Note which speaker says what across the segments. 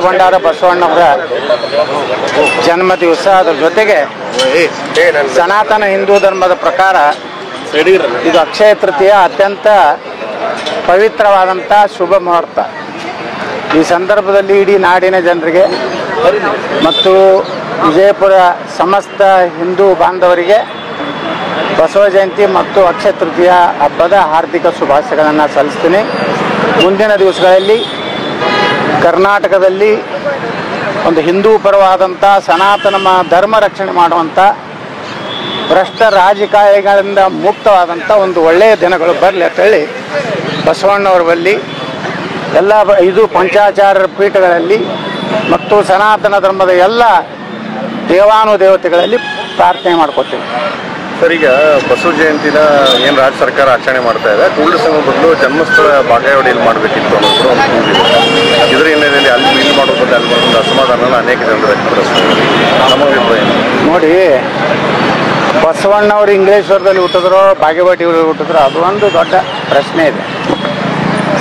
Speaker 1: ಭಂಡಾರ ಬಸವಣ್ಣವರ ಜನ್ಮ ದಿವಸ. ಅದರ ಜೊತೆಗೆ ಸನಾತನ ಹಿಂದೂ ಧರ್ಮದ ಪ್ರಕಾರ ಇದು ಅಕ್ಷಯ ತೃತೀಯ ಅತ್ಯಂತ ಪವಿತ್ರವಾದಂಥ ಶುಭ ಮುಹೂರ್ತ. ಈ ಸಂದರ್ಭದಲ್ಲಿ ಇಡೀ ನಾಡಿನ ಜನರಿಗೆ ಮತ್ತು ವಿಜಯಪುರ ಸಮಸ್ತ ಹಿಂದೂ ಬಾಂಧವರಿಗೆ ಬಸವ ಜಯಂತಿ ಮತ್ತು ಅಕ್ಷಯ ತೃತೀಯ ಹಬ್ಬದ ಹಾರ್ದಿಕ ಶುಭಾಶಯಗಳನ್ನು ಸಲ್ಲಿಸ್ತೀನಿ. ಮುಂದಿನ ದಿವಸಗಳಲ್ಲಿ ಕರ್ನಾಟಕದಲ್ಲಿ ಒಂದು ಹಿಂದೂ ಪರವಾದಂಥ ಸನಾತನ ಧರ್ಮ ರಕ್ಷಣೆ ಮಾಡುವಂಥ ಭ್ರಷ್ಟ ರಾಜಕಾರಣಿಗಳಿಂದ ಮುಕ್ತವಾದಂಥ ಒಂದು ಒಳ್ಳೆಯ ದಿನಗಳು ಬರಲಿ ಅಂತೇಳಿ ಬಸವಣ್ಣವರ ಬಳಿ ಎಲ್ಲ 5 ಪಂಚಾಚಾರ್ಯ ಪೀಠಗಳಲ್ಲಿ ಮತ್ತು ಸನಾತನ ಧರ್ಮದ ಎಲ್ಲ ದೇವಾನುದೇವತೆಗಳಲ್ಲಿ ಪ್ರಾರ್ಥನೆ ಮಾಡ್ಕೊತೀವಿ.
Speaker 2: ಸರ್, ಈಗ ಬಸವ ಜಯಂತಿನ ಏನು ರಾಜ್ಯ ಸರ್ಕಾರ ಆಚರಣೆ ಮಾಡ್ತಾ ಇದೆ, ಕೂಡಲ ಸಂಘ ಬದಲು ಜನ್ಮಸ್ಥಳ ಬಾಗೇವಾಡಿಯಲ್ಲಿ ಮಾಡಬೇಕಿತ್ತು ಅನ್ನೋದು ಕೂಡ ಒಂದು ಕೂಗಿದೆ. ಇದರ ಹಿನ್ನೆಲೆಯಲ್ಲಿ ಅಲ್ಲಿ ಇಲ್ಲಿ ಮಾಡೋ ಬದಲು ಅಲ್ಲಿ ಒಂದು ಅಸಮಾಧಾನ ಅನೇಕ ಜನರು ವ್ಯಕ್ತಪಡಿಸ್ತಾರೆ. ನಮ್ಮ ಅಭಿಪ್ರಾಯ
Speaker 1: ನೋಡಿ, ಬಸವಣ್ಣವರು ಇಂಗ್ಲೇಶ್ವರದಲ್ಲಿ ಹುಟ್ಟಿದ್ರೋ ಬಾಗೇವಾಡಿಯಲ್ಲಿ ಹುಟ್ಟಿದ್ರೋ ಅದು ಒಂದು ದೊಡ್ಡ ಪ್ರಶ್ನೆ ಇದೆ.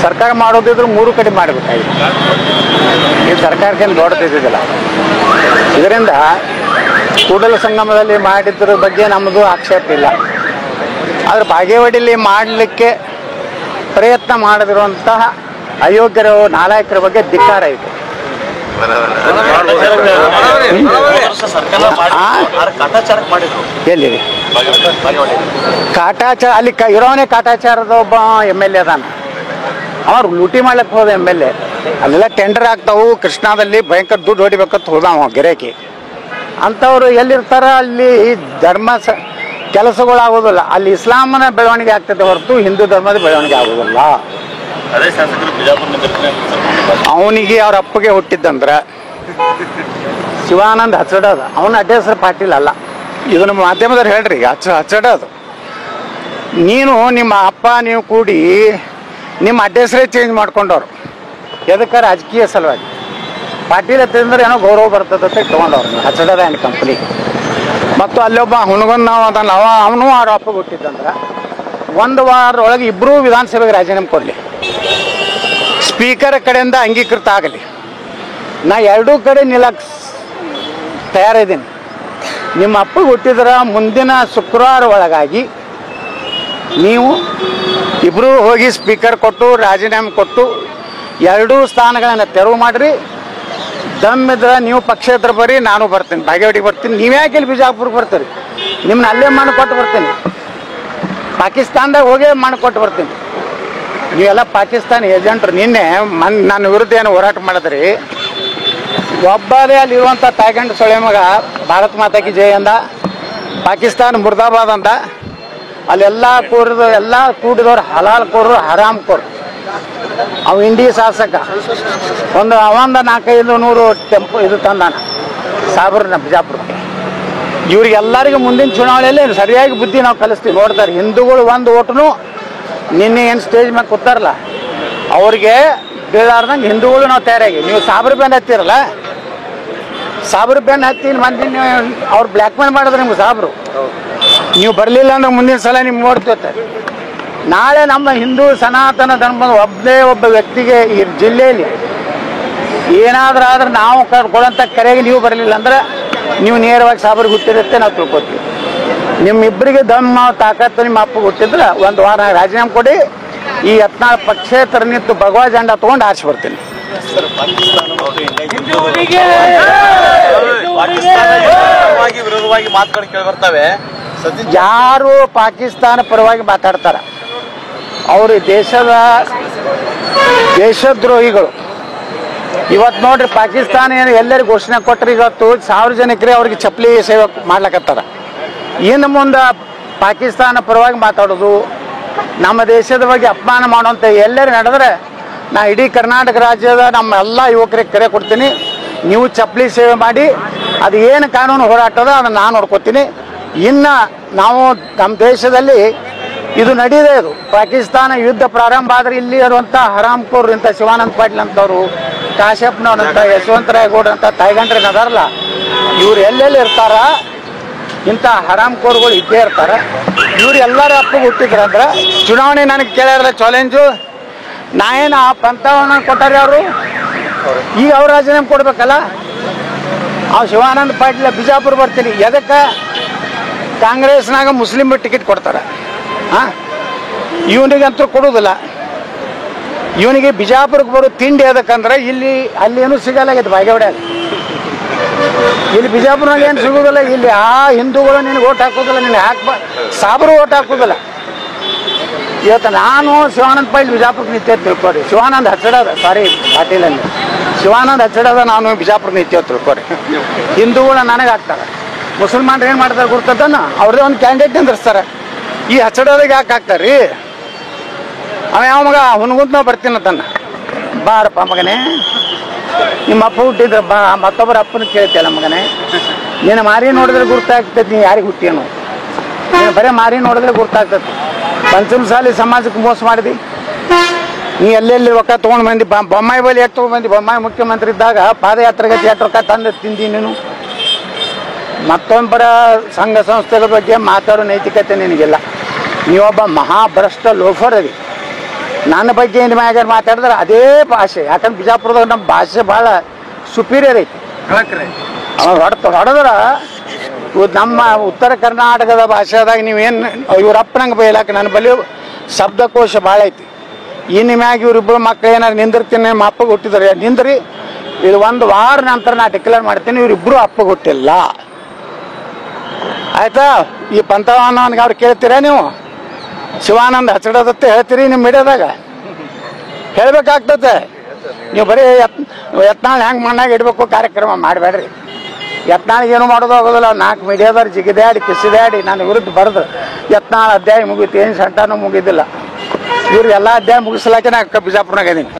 Speaker 1: ಸರ್ಕಾರ ಮಾಡೋದಿದ್ರು 3 ಕಡೆ ಮಾಡಬೇಕಾಗಿದೆ. ಈ ಸರ್ಕಾರಕ್ಕೇನು ದೊಡ್ಡದಿದ್ದಿಲ್ಲ. ಇದರಿಂದ ಕೂಡಲ ಸಂಗಮದಲ್ಲಿ ಮಾಡಿದ್ರ ಬಗ್ಗೆ ನಮ್ಮದು ಆಕ್ಷೇಪ ಇಲ್ಲ. ಆದರೆ ಬಾಗೇವಾಡಿಯಲ್ಲಿ ಮಾಡಲಿಕ್ಕೆ ಪ್ರಯತ್ನ ಮಾಡದಿರುವಂತಹ ಅಯೋಗ್ಯರ ನಾಲಾಯಕರ ಬಗ್ಗೆ ಧಿಕ್ಕಾರ ಇದೆ. ಎಲ್ಲಿ ಕಾಟಾಚಾರ ಅಲ್ಲಿ ಇರೋನೇ ಕಾಟಾಚಾರದ ಒಬ್ಬ MLA ಅದಾನ. ಅವ್ರು ಲೂಟಿ ಮಾಡ್ಲಿಕ್ಕೆ ಹೋದ MLA. ಅಲ್ಲೆಲ್ಲ ಟೆಂಡರ್ ಆಗ್ತಾವು, ಕೃಷ್ಣಾದಲ್ಲಿ ಭಯಂಕರ ದುಡ್ಡು ಹೊಡಿಬೇಕಂತ ಹೋದಾವ ಗಿರಾಕಿ. ಅಂಥವ್ರು ಎಲ್ಲಿರ್ತಾರ ಅಲ್ಲಿ ಧರ್ಮ ಕೆಲಸಗಳಾಗೋದಿಲ್ಲ. ಅಲ್ಲಿ ಇಸ್ಲಾಮನ ಬೆಳವಣಿಗೆ ಆಗ್ತದೆ ಹೊರತು ಹಿಂದೂ ಧರ್ಮದ ಬೆಳವಣಿಗೆ ಆಗೋದಿಲ್ಲ. ಅವನಿಗೆ ಅವ್ರ ಅಪ್ಪಗೆ ಹುಟ್ಟಿದ್ದಂದ್ರೆ ಶಿವಾನಂದ್ ಹಚ್ಚಡೋದು, ಅವನ ಅಡ್ಡ ಹೆಸರು ಪಾಟೀಲ್ ಅಲ್ಲ. ಇದು ನಮ್ಮ ಮಾಧ್ಯಮದವ್ರು ಹೇಳ್ರಿ, ಹಚ್ಚಡೋದು. ನೀನು ನಿಮ್ಮ ಅಪ್ಪ ನೀವು ಕೂಡಿ ನಿಮ್ಮ ಅಡ್ಡ ಹೆಸರೇ ಚೇಂಜ್ ಮಾಡ್ಕೊಂಡವ್ರು. ಎದಕ್ಕೆ? ರಾಜಕೀಯ ಸಲುವಾಗಿ. ಪಾಟೀಲ್ ಹತ್ತಿದ್ರೆ ಏನೋ ಗೌರವ ಬರ್ತದೆ ಅಂತ ತೊಗೊಂಡವ್ರು ಹಚ್ಚಡದ ಆ್ಯಂಡ್ ಕಂಪ್ನಿ. ಮತ್ತು ಅಲ್ಲೊಬ್ಬ ಹುಣಗನ್ ನಾವು ಅದನ್ನ ಅವನು ಅವ್ರ ಅಪ್ಪಗೆ ಹುಟ್ಟಿದ್ದಂದ್ರೆ 1 ವಾರದೊಳಗೆ ಇಬ್ಬರೂ ವಿಧಾನಸಭೆಗೆ ರಾಜೀನಾಮೆ ಕೊಡಲಿ, ಸ್ಪೀಕರ್ ಕಡೆಯಿಂದ ಅಂಗೀಕೃತ ಆಗಲಿ. ನಾ 2 ಕಡೆ ನಿಲ್ಲಕ್ಕೆ ತಯಾರಿದ್ದೀನಿ. ನಿಮ್ಮ ಅಪ್ಪಗೆ ಹುಟ್ಟಿದ್ರೆ ಮುಂದಿನ ಶುಕ್ರವಾರ ಒಳಗಾಗಿ ನೀವು ಇಬ್ಬರೂ ಹೋಗಿ ಸ್ಪೀಕರ್ ಕೊಟ್ಟು ರಾಜೀನಾಮೆ ಕೊಟ್ಟು 2 ಸ್ಥಾನಗಳನ್ನು ತೆರವು ಮಾಡಿರಿ. ದಮ್ಮಿದ್ರೆ ನೀವು ಪಕ್ಷೇತರ ಬರ್ರಿ, ನಾನು ಬರ್ತೀನಿ, ಬಾಗೇವಾಡಿಗೆ ಬರ್ತೀನಿ. ನೀವ್ಯಾಕೆ ಇಲ್ಲಿ ಬಿಜಾಪುರಕ್ಕೆ ಬರ್ತೀರಿ? ನಿಮ್ಮನ್ನ ಅಲ್ಲೇ ಮಾಡಿಕೊಟ್ಟು ಬರ್ತೀನಿ. ಪಾಕಿಸ್ತಾನದಾಗ ಹೋಗೇ ಮಾಡಿಕೊಟ್ಟು ಬರ್ತೀನಿ. ನೀವೆಲ್ಲ ಪಾಕಿಸ್ತಾನ ಏಜೆಂಟ್ರು. ನಿನ್ನೆ ನನ್ನ ವಿರುದ್ಧ ಏನು ಹೋರಾಟ ಮಾಡಿದ್ರಿ? ಒಬ್ಬರೇ ಅಲ್ಲಿರುವಂಥ ತಾಯ್ಗಂಡು ಸೊಳೆ ಮಗ ಭಾರತ್ ಮಾತಾಕಿ ಜಯ ಅಂದ, ಪಾಕಿಸ್ತಾನ ಮುರ್ದಾಬಾದ್ ಅಂದ. ಅಲ್ಲೆಲ್ಲ ಕೂಡಿದವ್ರು ಹಲಾಲ್ ಕೋರು, ಹರಾಮ್ ಕೋರು. ಅವು ಇಂಡಿ ಶಾಸಕ ಅವಂದ 400-500 ಟೆಂಪೋ ಇದು ತಂದಾನ ಸಾಬ್ರನ್ನ ಬಿಜಾಪುರಕ್ಕೆ. ಇವ್ರಿಗೆಲ್ಲರಿಗೂ ಮುಂದಿನ ಚುನಾವಣೆಯಲ್ಲಿ ಸರಿಯಾಗಿ ಬುದ್ಧಿ ನಾವು ಕಲಿಸ್ತೀವಿ. ನೋಡ್ತಾರೆ, ಹಿಂದೂಗಳು 1 ಓಟನು ನಿನ್ನೆ ಏನು ಸ್ಟೇಜ್ ಮೇಲೆ ಕೂತಾರಲ್ಲ ಅವ್ರಿಗೆ ಬೀಳಾರ್ದಂಗೆ ಹಿಂದೂಗಳು ನಾವು ತಯಾರಾಗಿ. ನೀವು ಸಾಬ್ರ ಬೆನ್ ಹತ್ತಿರಲ್ಲ, ಸಾಬ್ರ ಬೆನ್ ಹತ್ತಿ ಮಂದಿ ಅವ್ರು ಬ್ಲ್ಯಾಕ್ ಮೇಲ್ ಮಾಡಿದ್ರೆ ನಿಮ್ಗೆ ಸಾಬ್ರು. ನೀವು ಬರಲಿಲ್ಲ ಅಂದ್ರೆ ಮುಂದಿನ ಸಲ ನಿಮ್ಗೆ ನೋಡ್ತಿರ್ತಾರೆ. ನಾಳೆ ನಮ್ಮ ಹಿಂದೂ ಸನಾತನ ಧರ್ಮದ ಒಬ್ಬ ವ್ಯಕ್ತಿಗೆ ಈ ಜಿಲ್ಲೆಯಲ್ಲಿ ಏನಾದರೂ ಆದ್ರೆ ನಾವು ಕೊಡೋಂಥ ಕರೆಗೆ ನೀವು ಬರಲಿಲ್ಲ ಅಂದ್ರೆ ನೀವು ನೇರವಾಗಿ ಸಾಬ್ರಿಗೆ ಹುಟ್ಟಿರುತ್ತೆ ನಾವು ತಿಳ್ಕೊತೀವಿ. ನಿಮ್ಮಿಬ್ಬರಿಗೆ ದಮ್ಮ ತಾಕತ್ತು ನಿಮ್ಮ ಅಪ್ಪಗೆ ಹುಟ್ಟಿದ್ರೆ 1 ವಾರ ರಾಜೀನಾಮೆ ಕೊಡಿ. ಈ 14 ಪಕ್ಷೇತರ ನಿಂತು ಭಗವಾ ಜೆಂಡಾ ತೊಗೊಂಡು ಆರಿಸಿ ಬರ್ತೀನಿ.
Speaker 2: ವಿರೋಧವಾಗಿ ಮಾತುಗಳು ಕೇಳಿ ಬರ್ತವೆ.
Speaker 1: ಯಾರು ಪಾಕಿಸ್ತಾನ ಪರವಾಗಿ ಮಾತಾಡ್ತಾರ ಅವರು ದೇಶದ್ರೋಹಿಗಳು. ಇವತ್ತು ನೋಡ್ರಿ, ಪಾಕಿಸ್ತಾನ ಏನು ಎಲ್ಲರಿಗೂ ಘೋಷಣೆ ಕೊಟ್ಟರೆ ಇವತ್ತು ಸಾರ್ವಜನಿಕರೇ ಅವ್ರಿಗೆ ಚಪ್ಪಲಿ ಸೇವೆ ಮಾಡ್ಲಕತ್ತಾರ. ಇನ್ನು ಮುಂದೆ ಪಾಕಿಸ್ತಾನ ಪರವಾಗಿ ಮಾತಾಡೋದು, ನಮ್ಮ ದೇಶದ ಬಗ್ಗೆ ಅಪಮಾನ ಮಾಡುವಂಥ ಎಲ್ಲರೂ ನಡೆದ್ರೆ ನಾ ಇಡೀ ಕರ್ನಾಟಕ ರಾಜ್ಯದ ನಮ್ಮ ಎಲ್ಲ ಯುವಕರಿಗೆ ಕರೆ ಕೊಡ್ತೀನಿ. ನೀವು ಚಪ್ಪಲಿ ಸೇವೆ ಮಾಡಿ, ಅದು ಏನು ಕಾನೂನು ಹೋರಾಟದ ಅದನ್ನು ನಾನು ನೋಡ್ಕೊತೀನಿ. ಇನ್ನು ನಾವು ನಮ್ಮ ದೇಶದಲ್ಲಿ ಇದು ನಡೀದೇ. ಇದು ಪಾಕಿಸ್ತಾನ ಯುದ್ಧ ಪ್ರಾರಂಭ ಆದರೆ ಇಲ್ಲಿ ಇರುವಂಥ ಹರಾಮ್ಕೋರ್ ಇಂಥ ಶಿವಾನಂದ ಪಾಟೀಲ್ ಅಂತವರು, ಕಾಶ್ಯಪ್ನವ್ರಂಥ, ಯಶವಂತರಾಯಗೌಡ ಅಂತ ತಾಯ್ಗಂಡ್ರೆ ಅದಾರಲ್ಲ, ಇವ್ರು ಎಲ್ಲೆಲ್ಲಿ ಇರ್ತಾರ ಇಂಥ ಹರಾಮ್ಕೋರ್ಗಳು ಇದ್ದೇ ಇರ್ತಾರೆ. ಇವ್ರು ಎಲ್ಲರ ಅಪ್ಪಗೆ ಹುಟ್ಟಿದ್ರಂದ್ರೆ ಚುನಾವಣೆ ನನಗೆ ಕೇಳ್ಯಾರಲ್ಲ ಚಾಲೆಂಜು, ನಾ ಏನು ಆ ಪಂಥವನ್ನು ಕೊಟ್ಟಾರೆ ಅವರು ಈಗ ಅವ್ರು ರಾಜೀನಾಮೆ ಕೊಡ್ಬೇಕಲ್ಲ. ಅವ್ ಶಿವಾನಂದ ಪಾಟೀಲ್ ಬಿಜಾಪುರ ಬರ್ತೀನಿ, ಎದಕ್ಕೆ ಕಾಂಗ್ರೆಸ್ನಾಗ ಮುಸ್ಲಿಮ್ ಟಿಕೆಟ್ ಕೊಡ್ತಾರೆ. ಹಾಂ, ಇವನಿಗಂತೂ ಕೊಡೋದಿಲ್ಲ. ಇವನಿಗೆ ಬಿಜಾಪುರಕ್ಕೆ ಬರೋ ತಿಂಡಿ ಅದಕ್ಕಂದ್ರೆ ಇಲ್ಲಿ ಅಲ್ಲಿ ಏನೂ ಸಿಗಲ್ಲಾಗೈತೆ ಬಾಗೇವಾಡ್ಯಾಗ. ಇಲ್ಲಿ ಬಿಜಾಪುರನಾಗ ಏನು ಸಿಗೋದಿಲ್ಲ. ಇಲ್ಲಿ ಆ ಹಿಂದೂಗಳು ನಿನಗೆ ಓಟ್ ಹಾಕೋದಿಲ್ಲ, ನಿನಗೆ ಸಾಬರು ಓಟ್ ಹಾಕೋದಿಲ್ಲ. ಇವತ್ತು ನಾನು ಶಿವಾನಂದ ಪಾಟೀಲ್ ಬಿಜಾಪುರಕ್ಕೆ ನಿಂತೆ ತಿಳ್ಕೊರಿ. ಶಿವಾನಂದ ಹಚ್ಚಡದ, ಸಾರಿ ಪಾಟೀಲಲ್ಲಿ ಶಿವಾನಂದ ಹಚ್ಚಡದ, ನಾನು ಬಿಜಾಪುರ ನಿಂತೆ ತಿಳ್ಕೊರಿ. ಹಿಂದೂಗಳು ನನಗೆ ಹಾಕ್ತಾರೆ, ಮುಸಲ್ಮಾನ್ರು ಏನು ಮಾಡ್ತಾರೆ ಗೊತ್ತದನ್ನ ಅವ್ರದೇ ಒಂದು ಕ್ಯಾಂಡಿಡೇಟ್ ನಿಂದಿರ್ಸ್ತಾರೆ. ಈ ಹಚ್ಚಡೋದಾಗ ಯಾಕೆ ಹಾಕ್ತಾರೆ ರೀ? ಅವ ಯಾವ ಮಗ ಹುನ್ಗುಂತ ನಾವು ಬರ್ತೀನಂತನ್ನ, ಬಾರಪ್ಪ ಮಗನೇ, ನಿಮ್ಮ ಅಪ್ಪ ಹುಟ್ಟಿದ್ರೆ ಬಾ, ಮತ್ತೊಬ್ಬರ ಅಪ್ಪನ ಕೇಳ್ತಿಯಲ್ಲ ಮಗನೇ, ನೀನು ಮಾರಿ ನೋಡಿದ್ರೆ ಗುರ್ತಾಗ್ತೈತಿ ನೀ ಯಾರಿಗೆ ಹುಟ್ಟಿಯನು. ನೀನು ಬರೀ ಮಾರಿ ನೋಡಿದ್ರೆ ಗುರ್ತಾಗ್ತೈತಿ. ಪಂಚಮಸಾಲಿ ಸಮಾಜಕ್ಕೆ ಮೋಸ ಮಾಡಿದಿ ನೀ. ಎಲ್ಲೆಲ್ಲಿ ರೊಕ್ಕ ತೊಗೊಂಡು ಬಂದು ಬೊಮ್ಮಾಯಿ ಬಳಿ ಎಷ್ಟು ತೊಗೊಂಡು ಬೊಮ್ಮಾಯಿ ಮುಖ್ಯಮಂತ್ರಿ ಇದ್ದಾಗ ಪಾದಯಾತ್ರೆಗೆ ಎಷ್ಟು ರೊಕ್ಕ ತಂದು ತಿಂದಿ ನೀನು. ಮತ್ತೊಬ್ಬರ ಸಂಘ ಸಂಸ್ಥೆಗಳ ಬಗ್ಗೆ ಮಾತಾಡೋ ನೈತಿಕತೆ ನಿನಗಿಲ್ಲ. ನೀವೊಬ್ಬ ಮಹಾಭ್ರಷ್ಟ ಲೋಫರ್ ಅದಿ. ನನ್ನ ಬಗ್ಗೆ ಏನು ಮ್ಯಾಗ ಮಾತಾಡಿದ್ರೆ ಅದೇ ಭಾಷೆ, ಯಾಕಂದ್ರೆ ಬಿಜಾಪುರದಾಗ ನಮ್ಮ ಭಾಷೆ ಭಾಳ ಸುಪೀರಿಯರ್ ಐತಿ. ಹೊಡೆದ್ರೆ ನಮ್ಮ ಉತ್ತರ ಕರ್ನಾಟಕದ ಭಾಷೆದಾಗ ನೀವೇನು ಇವ್ರಪ್ಪನಂಗೆ ಬೈಲಾಕ ನನ್ನ ಬಳಿ ಶಬ್ದಕೋಶ ಭಾಳ ಐತಿ. ಇನ್ನು ಮ್ಯಾಗ ಇವರಿಬ್ಬರು ಮಕ್ಕಳು ಏನಾರು ನಿಂದಿರ್ತೀನಿ, ನಮ್ಮ ಅಪ್ಪಗೆ ಹುಟ್ಟಿದ್ರೆ ನಿಂದ್ರಿ, ಇದು 1 ವಾರ ನಂತರ ನಾ ಡಿಕ್ಲೇರ್ ಮಾಡ್ತೀನಿ ಇವರಿಬ್ಬರು ಅಪ್ಪಗೆ ಹುಟ್ಟಿಲ್ಲ. ಆಯ್ತಾ? ಈ ಪಂಥವನ್ನವನ್ಗೆ ಅವ್ರು ಕೇಳ್ತೀರಾ ನೀವು? ಶಿವಾನಂದ ಹಚ್ಚಡದತ್ತೆ ಹೇಳ್ತೀರಿ ನಿಮ್ಮ ಮೀಡಿಯಾದಾಗ? ಹೇಳ್ಬೇಕಾಗ್ತದೆ. ನೀವು ಬರೀ ಯತ್ನಾಳ್ ಹೆಂಗೆ ಮಣ್ಣಾಗ ಇಡಬೇಕು ಕಾರ್ಯಕ್ರಮ ಮಾಡಬೇಡ್ರಿ. ಯತ್ನಾಳಿಗೆ ಏನು ಮಾಡೋದು ಆಗೋದಿಲ್ಲ. 4 ಮೀಡಿಯಾದವ್ರು ಜಿಗಿದಾಡಿ ಕಿಸಿದಾಡಿ ನನ್ನ ವಿರುದ್ಧ ಬರೆದು ಯತ್ನಾಳ್ ಅಧ್ಯಾಯ ಮುಗೀತು, ಏನು ಸಂಟಾನೂ ಮುಗಿದಿಲ್ಲ. ಇವ್ರು ಎಲ್ಲ ಅಧ್ಯಾಯ ಮುಗಿಸ್ಲಾಕೆ ನಾ ಬಿಜಾಪುರನಾಗ ಇದೀನಿ.